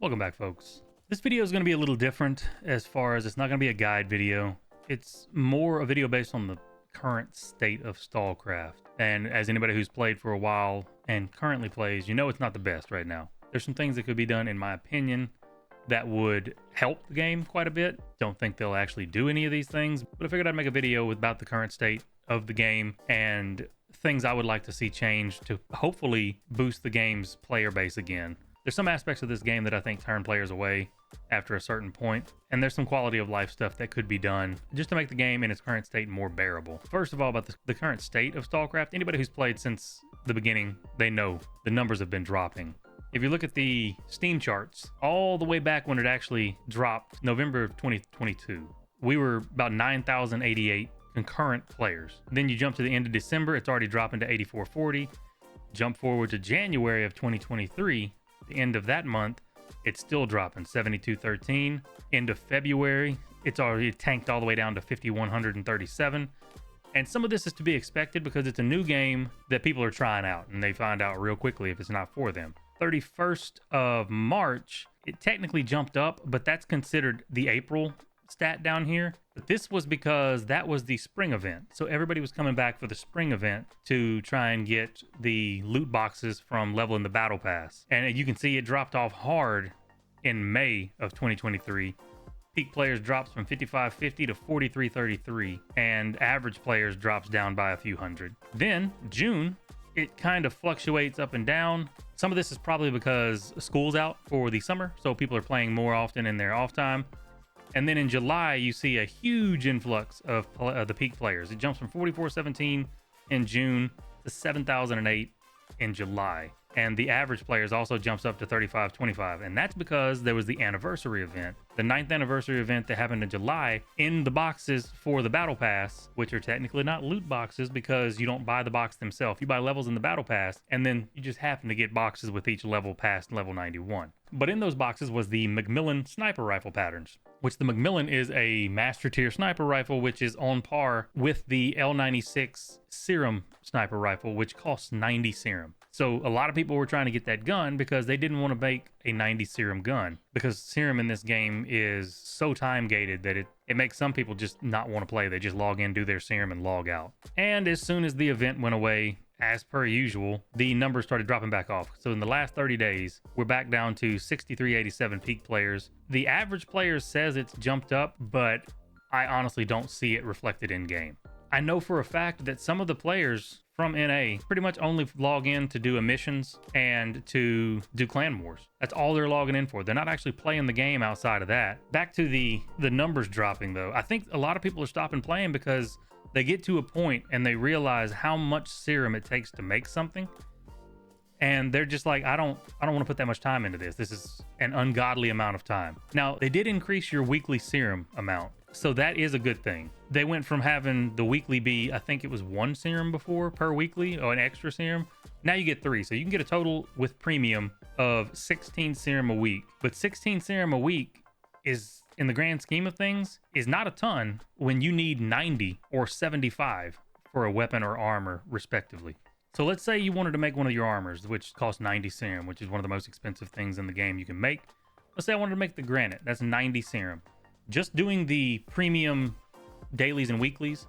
Welcome back, folks. This video is going to be a little different as far as it's not going to be a guide video. It's more a video based on the current state of Stalcraft. And as anybody who's played for a while and currently plays, you know it's not the best right now. There's some things that could be done, in my opinion, that would help the game quite a bit. Don't think they'll actually do any of these things, but I figured I'd make a video about the current state of the game and things I would like to see changed to hopefully boost the game's player base again. There's some aspects of this game that I think turn players away after a certain point, and there's some quality of life stuff that could be done just to make the game in its current state more bearable. First of all, about the current state of Stalcraft, anybody who's played since the beginning, they know the numbers have been dropping. If you look at the Steam charts, all the way back when it actually dropped, November of 2022, we were about 9,088 concurrent players. Then you jump to the end of December, it's already dropping to 8,440. Jump forward to January of 2023, the end of that month, it's still dropping, 7,213. End of February, it's already tanked all the way down to 5,137. And some of this is to be expected because it's a new game that people are trying out, and they find out real quickly if it's not for them. 31st of March, it technically jumped up, but that's considered the April stat down here. But this was because that was the spring event. So everybody was coming back for the spring event to try and get the loot boxes from leveling the battle pass. And you can see it dropped off hard in May of 2023. Peak players drops from 5,550 to 4,333, and average players drops down by a few hundred. Then June, it kind of fluctuates up and down. Some of this is probably because school's out for the summer, so people are playing more often in their off time. And then in July, you see a huge influx of the peak players. It jumps from 4,417 in June to 7,008 in July. And the average players also jumps up to 3,525. And that's because there was the anniversary event, the 9th anniversary event that happened in July, in the boxes for the battle pass, which are technically not loot boxes because you don't buy the box themselves. You buy levels in the battle pass, and then you just happen to get boxes with each level past level 91. But in those boxes was the Macmillan sniper rifle patterns, which the Macmillan is a master tier sniper rifle, which is on par with the L96 serum sniper rifle, which costs 90 serum. So a lot of people were trying to get that gun because they didn't want to make a 90 serum gun, because serum in this game is so time gated that it makes some people just not want to play. They just log in, do their serum, and log out. And as soon as the event went away, as per usual, the numbers started dropping back off. So in the last 30 days, we're back down to 6,387 peak players. The average player says it's jumped up, but I honestly don't see it reflected in game. I know for a fact that some of the players from NA pretty much only log in to do missions and to do clan wars. That's all they're logging in for. They're not actually playing the game outside of that. Back to the numbers dropping though. I think a lot of people are stopping playing because they get to a point and they realize how much serum it takes to make something. And they're just like, I don't want to put that much time into this. This is an ungodly amount of time. Now, they did increase your weekly serum amount, so that is a good thing. They went from having the weekly be, I think it was 1 serum before per weekly, or an extra serum. Now you get 3, so you can get a total with premium of 16 serum a week. But 16 serum a week is, in the grand scheme of things, is not a ton when you need 90 or 75 for a weapon or armor, respectively. So let's say you wanted to make one of your armors, which costs 90 serum, which is one of the most expensive things in the game you can make. Let's say I wanted to make the granite. That's 90 serum. Just doing the premium dailies and weeklies,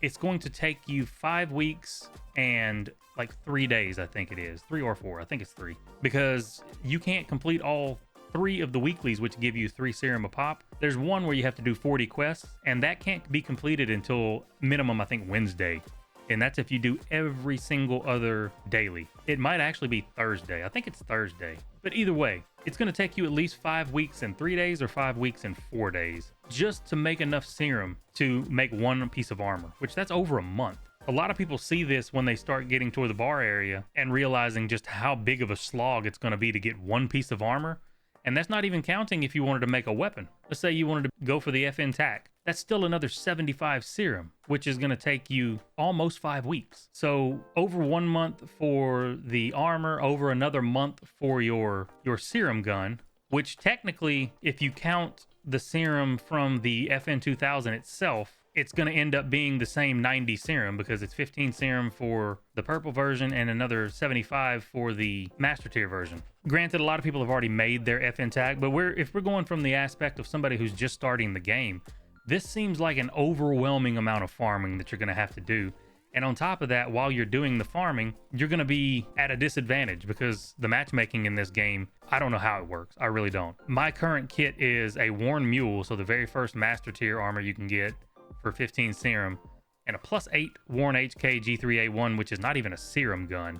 it's going to take you 5 weeks and like 3 days, I think it is. 3 or 4. I think it's 3. Because you can't complete all 3 of the weeklies, which give you 3 serum a pop. There's one where you have to do 40 quests, and that can't be completed until minimum, I think, Wednesday. And that's if you do every single other daily. It might actually be Thursday. I think it's Thursday. But either way, it's going to take you at least 5 weeks and 3 days or 5 weeks and 4 days just to make enough serum to make one piece of armor, which that's over a month. A lot of people see this when they start getting toward the bar area and realizing just how big of a slog it's going to be to get one piece of armor. And that's not even counting if you wanted to make a weapon. Let's say you wanted to go for the FN TAC. That's still another 75 serum, which is going to take you almost 5 weeks. So over 1 month for the armor, over another month for your serum gun, which technically, if you count the serum from the FN 2000 itself, it's going to end up being the same 90 serum because it's 15 serum for the purple version and another 75 for the master tier version. Granted, a lot of people have already made their FN tag, but if we're going from the aspect of somebody who's just starting the game, this seems like an overwhelming amount of farming that you're going to have to do. And on top of that, while you're doing the farming, you're going to be at a disadvantage because the matchmaking in this game, I don't know how it works. I really don't. My current kit is a Worn Mule, so the very first master tier armor you can get for 15 serum, and a +8 Worn HK G3A1, which is not even a serum gun,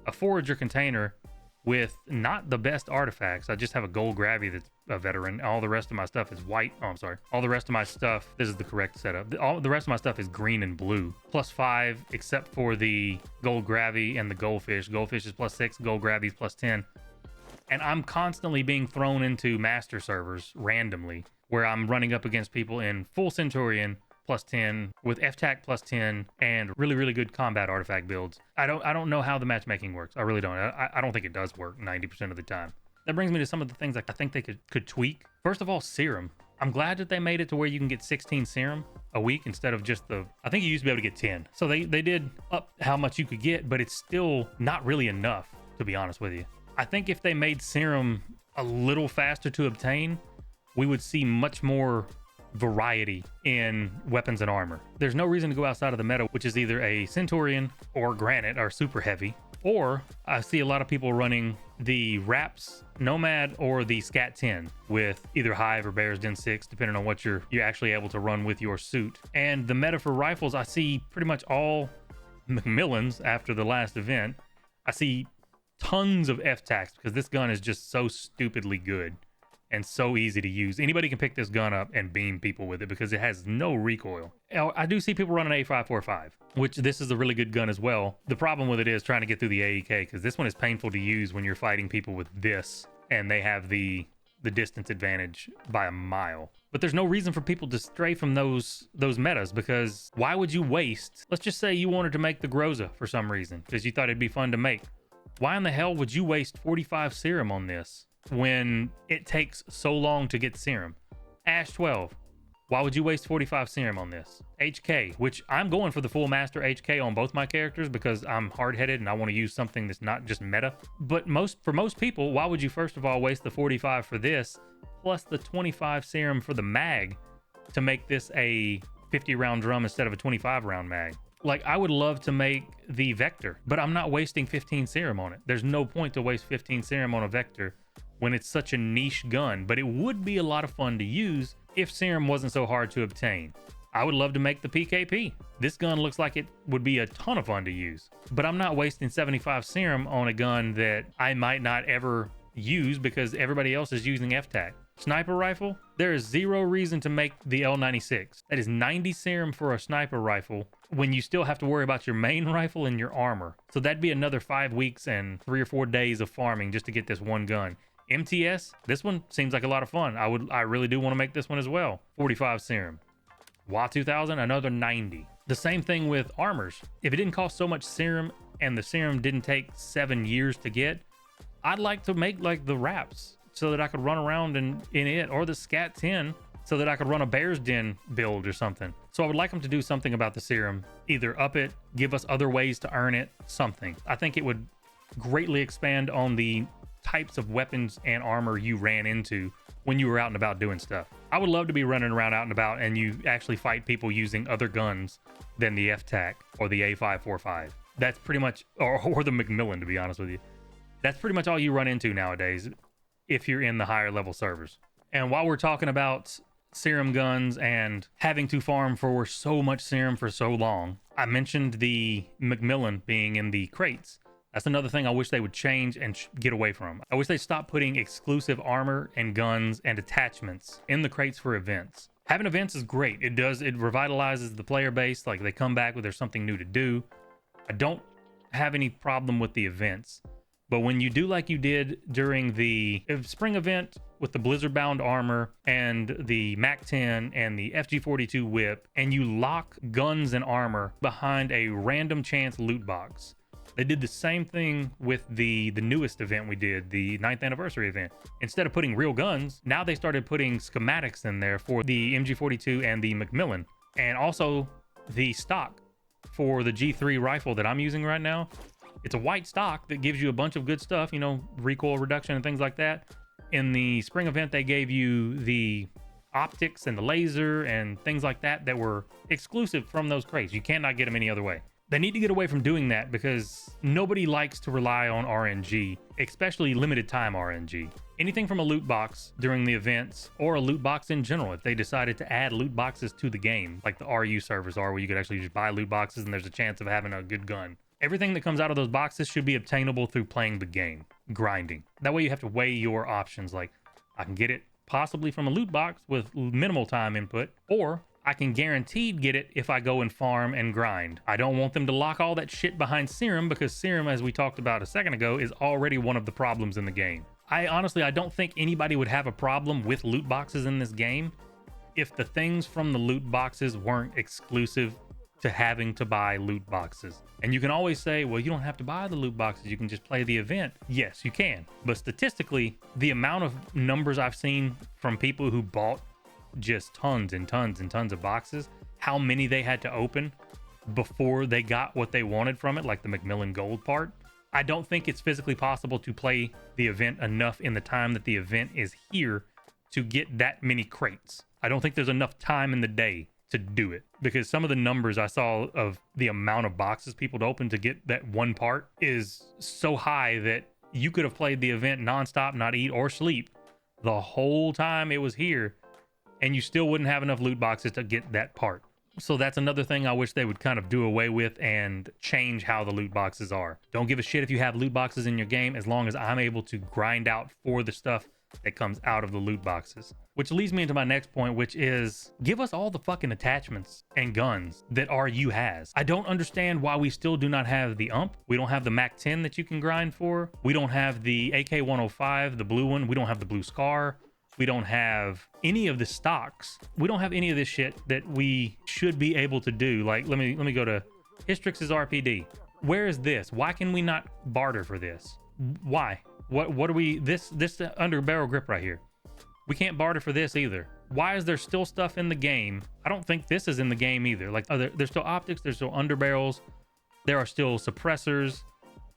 a Forager container with not the best artifacts. I just have a gold gravity that's a veteran. All the rest of my stuff is white. Oh, I'm sorry. All the rest of my stuff, this is the correct setup. All the rest of my stuff is green and blue. +5, except for the gold gravity and the goldfish. Goldfish is +6, gold gravity is +10. And I'm constantly being thrown into master servers randomly, where I'm running up against people in full Centurion +10 with FTAC +10 and really, really good combat artifact builds. I don't know how the matchmaking works. I really don't. I don't think it does work 90% of the time. That brings me to some of the things I think they could tweak. First of all, serum. I'm glad that they made it to where you can get 16 serum a week instead of just I think you used to be able to get 10. So they did up how much you could get, but it's still not really enough, to be honest with you. I think if they made serum a little faster to obtain, we would see much more variety in weapons and armor. There's no reason to go outside of the meta, which is either a Centurion or Granite are super heavy, or I see a lot of people running the Wraps Nomad or the Scat 10 with either Hive or Bear's Den 6, depending on what you're actually able to run with your suit. And the meta for rifles, I see pretty much all Macmillans after the last event. I see tons of FTACs because this gun is just so stupidly good and so easy to use. Anybody can pick this gun up and beam people with it because it has no recoil. I do see people running A545, which this is a really good gun as well. The problem with it is trying to get through the AEK because this one is painful to use when you're fighting people with this and they have the distance advantage by a mile. But there's no reason for people to stray from those metas because why would you waste? Let's just say you wanted to make the Groza for some reason because you thought it'd be fun to make. Why in the hell would you waste 45 serum on this when it takes so long to get serum? Ash 12, why would you waste 45 serum on this? HK, which I'm going for the full master HK on both my characters because I'm hard-headed and I want to use something that's not just meta. But for most people, why would you first of all waste the 45 for this plus the 25 serum for the mag to make this a 50 round drum instead of a 25 round mag? Like, I would love to make the Vector, but I'm not wasting 15 serum on it. There's no point to waste 15 serum on a Vector when it's such a niche gun, but it would be a lot of fun to use if serum wasn't so hard to obtain. I would love to make the PKP. This gun looks like it would be a ton of fun to use, but I'm not wasting 75 serum on a gun that I might not ever use because everybody else is using FTAC. Sniper rifle, there is zero reason to make the L96. That is 90 serum for a sniper rifle when you still have to worry about your main rifle and your armor. So that'd be another 5 weeks and 3 or 4 days of farming just to get this one gun. MTS, this one seems like a lot of fun. I really do want to make this one as well. 45 serum. WA 2000, another 90. The same thing with armors. If it didn't cost so much serum and the serum didn't take 7 years to get, I'd like to make like the Wraps so that I could run around in it, or the Scat 10 so that I could run a Bear's Den build or something. So I would like them to do something about the serum, either up it, give us other ways to earn it, something. I think it would greatly expand on the types of weapons and armor you ran into when you were out and about doing stuff. I would love to be running around out and about and you actually fight people using other guns than the FTAC or the A545. That's pretty much, or the Macmillan, to be honest with you. That's pretty much all you run into nowadays if you're in the higher level servers. And while we're talking about serum guns and having to farm for so much serum for so long, I mentioned the Macmillan being in the crates. That's another thing I wish they would change and get away from. I wish they'd stop putting exclusive armor and guns and attachments in the crates for events. Having events is great. It revitalizes the player base. Like, they come back when there's something new to do. I don't have any problem with the events. But when you do like you did during the spring event with the Blizzard bound armor and the MAC-10 and the FG-42 whip, and you lock guns and armor behind a random chance loot box. They did the same thing with the newest event we did, the 9th anniversary event. Instead of putting real guns, now they started putting schematics in there for the MG-42 and the Macmillan. And also the stock for the G3 rifle that I'm using right now. It's a white stock that gives you a bunch of good stuff, you know, recoil reduction and things like that. In the spring event, they gave you the optics and the laser and things like that that were exclusive from those crates. You cannot get them any other way. They need to get away from doing that because nobody likes to rely on RNG, especially limited time RNG. Anything from a loot box during the events or a loot box in general, if they decided to add loot boxes to the game, like the RU servers are, where you could actually just buy loot boxes and there's a chance of having a good gun. Everything that comes out of those boxes should be obtainable through playing the game, grinding. That way you have to weigh your options, like I can get it possibly from a loot box with minimal time input, or I can guaranteed get it if I go and farm and grind. I don't want them to lock all that shit behind serum, because serum, as we talked about a second ago, is already one of the problems in the game. I don't think anybody would have a problem with loot boxes in this game if the things from the loot boxes weren't exclusive to having to buy loot boxes. And you can always say, well, you don't have to buy the loot boxes, you can just play the event. Yes, you can. But statistically, the amount of numbers I've seen from people who bought just tons and tons and tons of boxes, how many they had to open before they got what they wanted from it, like the Macmillan Gold part. I don't think it's physically possible to play the event enough in the time that the event is here to get that many crates. I don't think there's enough time in the day to do it, because some of the numbers I saw of the amount of boxes people to open to get that one part is so high that you could have played the event nonstop, not eat or sleep the whole time it was here, and you still wouldn't have enough loot boxes to get that part. So that's another thing I wish they would kind of do away with and change how the loot boxes are. Don't give a shit if you have loot boxes in your game, as long as I'm able to grind out for the stuff that comes out of the loot boxes. Which leads me into my next point, which is give us all the fucking attachments and guns that RU has. I don't understand why we still do not have the UMP. We don't have the MAC-10 that you can grind for. We don't have the AK-105, the blue one. We don't have the blue SCAR. We don't have any of the stocks. We don't have any of this shit that we should be able to do. Like, let me go to Hystrix's RPD. Where is this? Why can we not barter for this? Why? What are we, this under barrel grip right here? We can't barter for this either. Why is there still stuff in the game? I don't think this is in the game either. Like, there's still optics, there's still underbarrels, there are still suppressors,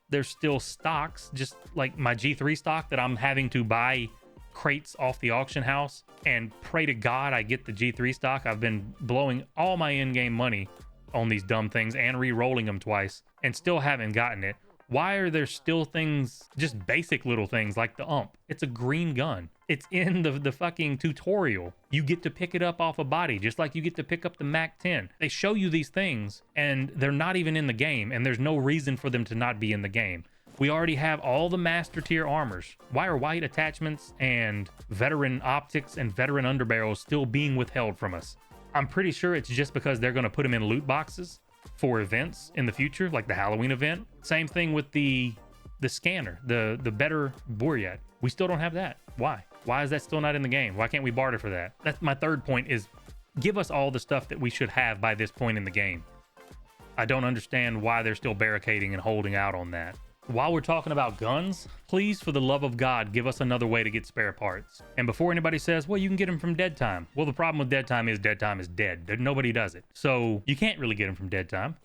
there's still stocks, just like my G3 stock that I'm having to buy crates off the auction house and pray to God I get the G3 stock. I've been blowing all my in-game money on these dumb things and re-rolling them twice and still haven't gotten it. Why are there still things, just basic little things like the UMP? It's a green gun. It's in the fucking tutorial. You get to pick it up off a body, just like you get to pick up the MAC-10. They show you these things, and they're not even in the game, and there's no reason for them to not be in the game. We already have all the master tier armors. Why are white attachments and veteran optics and veteran underbarrels still being withheld from us? I'm pretty sure it's just because they're going to put them in loot boxes for events in the future, like the Halloween event. Same thing with the scanner, the better Buryat. We still don't have that. Why? Why is that still not in the game? Why can't we barter for that? That's my third point, is give us all the stuff that we should have by this point in the game. I don't understand why they're still barricading and holding out on that. While we're talking about guns, please, for the love of God, give us another way to get spare parts. And before anybody says, well, you can get them from dead time. Well, the problem with dead time is dead. Nobody does it. So you can't really get them from dead time.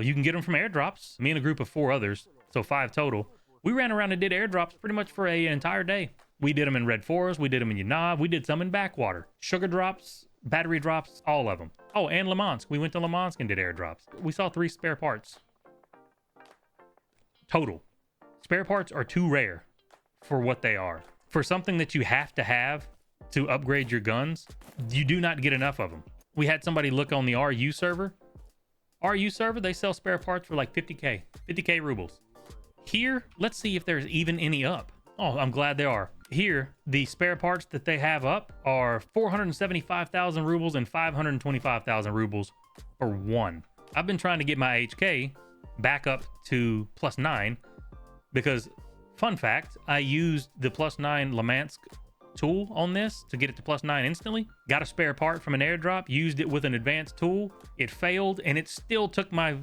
You can get them from airdrops. Me and a group of 4 others, so 5 total. We ran around and did airdrops pretty much for an entire day. We did them in Red Forest. We did them in Yanav. We did some in Backwater. Sugar drops, battery drops, all of them. Oh, and Lemansk. We went to Lemansk and did airdrops. We saw 3 spare parts total. Spare parts are too rare for what they are. For something that you have to upgrade your guns, you do not get enough of them. We had somebody look on the RU server. RU server, they sell spare parts for like 50k rubles. Here, let's see if there's even any up. Oh, I'm glad there are. Here, the spare parts that they have up are 475,000 rubles and 525,000 rubles for one. I've been trying to get my HK back up to +9 because, fun fact, I used the +9 Lemansk tool on this to get it to +9 instantly. Got a spare part from an airdrop, used it with an advanced tool. It failed, and it still took my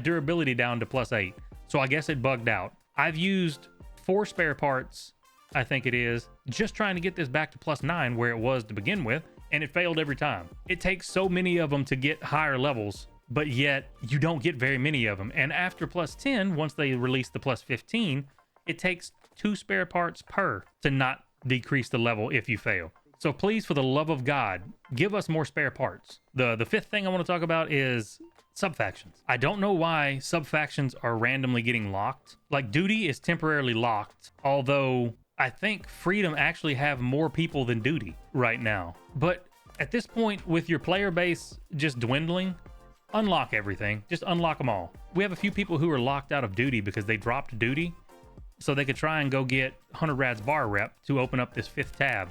durability down to +8. So I guess it bugged out. I've used 4 spare parts, I think it is, just trying to get this back to +9 where it was to begin with, and it failed every time. It takes so many of them to get higher levels, but yet you don't get very many of them. And after plus 10, once they release the plus 15, it takes 2 spare parts per to not decrease the level if you fail. So please, for the love of God, give us more spare parts. The fifth thing I want to talk about is sub-factions. I don't know why sub-factions are randomly getting locked. Like, Duty is temporarily locked, although I think Freedom actually have more people than Duty right now. But at this point, with your player base just dwindling, unlock everything. Just unlock them all. We have a few people who are locked out of Duty because they dropped Duty, so they could try and go get 100 Rads bar rep to open up this 5th tab.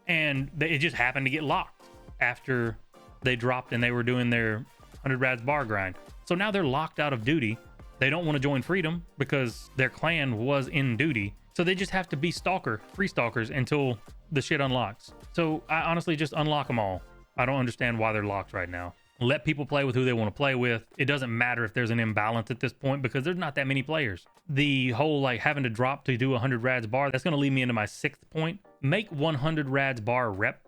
And it just happened to get locked after they dropped and they were doing their 100 Rads bar grind. So now they're locked out of Duty. They don't want to join Freedom because their clan was in Duty. So they just have to be free stalkers until the shit unlocks. So I honestly just unlock them all. I don't understand why they're locked right now. Let people play with who they want to play with. It doesn't matter if there's an imbalance at this point because there's not that many players. The whole like having to drop to do 100 Rads bar, that's going to lead me into my 6th point. Make 100 Rads bar rep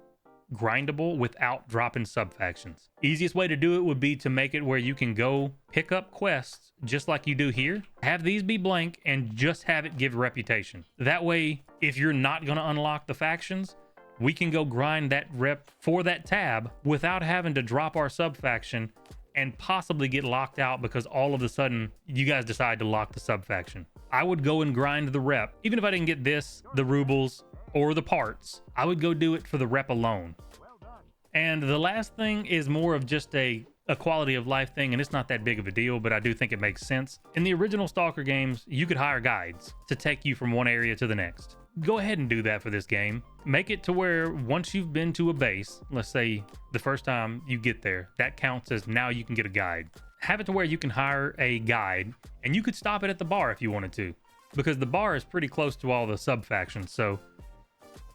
grindable without dropping sub-factions. Easiest way to do it would be to make it where you can go pick up quests just like you do here. Have these be blank and just have it give reputation. That way, if you're not going to unlock the factions, we can go grind that rep for that tab without having to drop our sub-faction and possibly get locked out because all of a sudden you guys decide to lock the sub-faction. I would go and grind the rep. Even if I didn't get this, the rubles, or the parts, I would go do it for the rep alone. And the last thing is more of just a quality of life thing, and it's not that big of a deal, but I do think it makes sense. In the original Stalker games, you could hire guides to take you from one area to the next. Go ahead and do that for this game. Make it to where once you've been to a base, let's say the first time you get there, that counts as now you can get a guide. Have it to where you can hire a guide, and you could stop it at the bar if you wanted to, because the bar is pretty close to all the sub-factions. So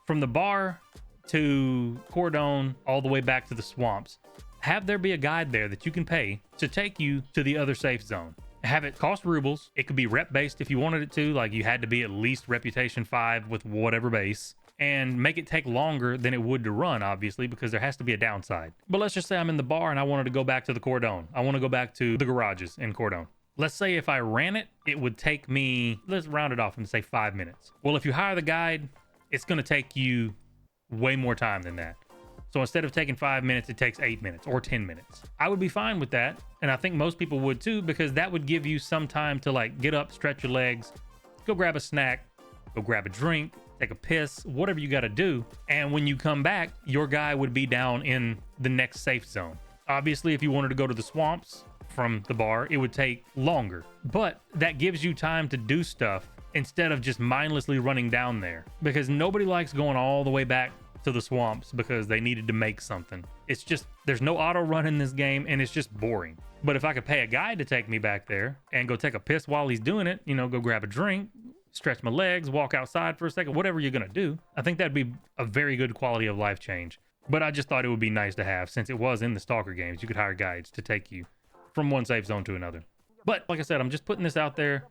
from the bar to Cordon all the way back to the swamps, have there be a guide there that you can pay to take you to the other safe zone. Have it cost rubles. It could be rep based if you wanted it to, like you had to be at least reputation 5 with whatever base, and make it take longer than it would to run, obviously, because there has to be a downside. But let's just say I'm in the bar and I wanted to go back to the Cordon. I want to go back to the garages in Cordon. Let's say if I ran it, it would take me, let's round it off and say 5 minutes. Well, if you hire the guide, it's going to take you way more time than that. So instead of taking 5 minutes, it takes 8 minutes or 10 minutes. I would be fine with that. And I think most people would too, because that would give you some time to like get up, stretch your legs, go grab a snack, go grab a drink, take a piss, whatever you got to do. And when you come back, your guy would be down in the next safe zone. Obviously, if you wanted to go to the swamps from the bar, it would take longer, but that gives you time to do stuff instead of just mindlessly running down there, because nobody likes going all the way back to the swamps because they needed to make something. It's just, there's no auto run in this game and it's just boring. But if I could pay a guy to take me back there and go take a piss while he's doing it, you know, go grab a drink, stretch my legs, walk outside for a second, whatever you're gonna do, I think that'd be a very good quality of life change. But I just thought it would be nice to have, since it was in the Stalker games, you could hire guides to take you from one safe zone to another. But like I said, I'm just putting this out there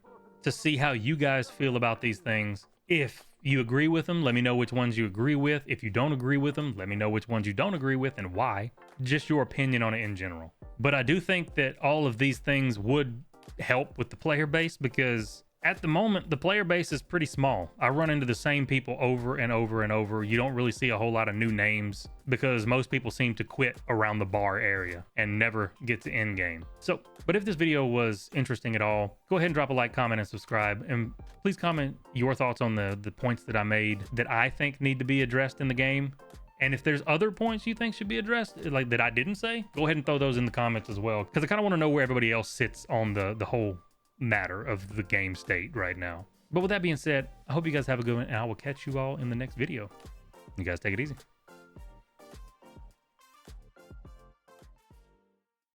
to see how you guys feel about these things. If you agree with them, let me know which ones you agree with. If you don't agree with them, let me know which ones you don't agree with and why. Just your opinion on it in general. But I do think that all of these things would help with the player base, because at the moment, the player base is pretty small. I run into the same people over and over and over. You don't really see a whole lot of new names because most people seem to quit around the bar area and never get to end game. So, but if this video was interesting at all, go ahead and drop a like, comment, and subscribe. And please comment your thoughts on the points that I made that I think need to be addressed in the game. And if there's other points you think should be addressed, like that I didn't say, go ahead and throw those in the comments as well, because I kind of want to know where everybody else sits on the whole matter of the game state right now. But with that being said, I hope you guys have a good one, and I will catch you all in the next video. You guys take it easy.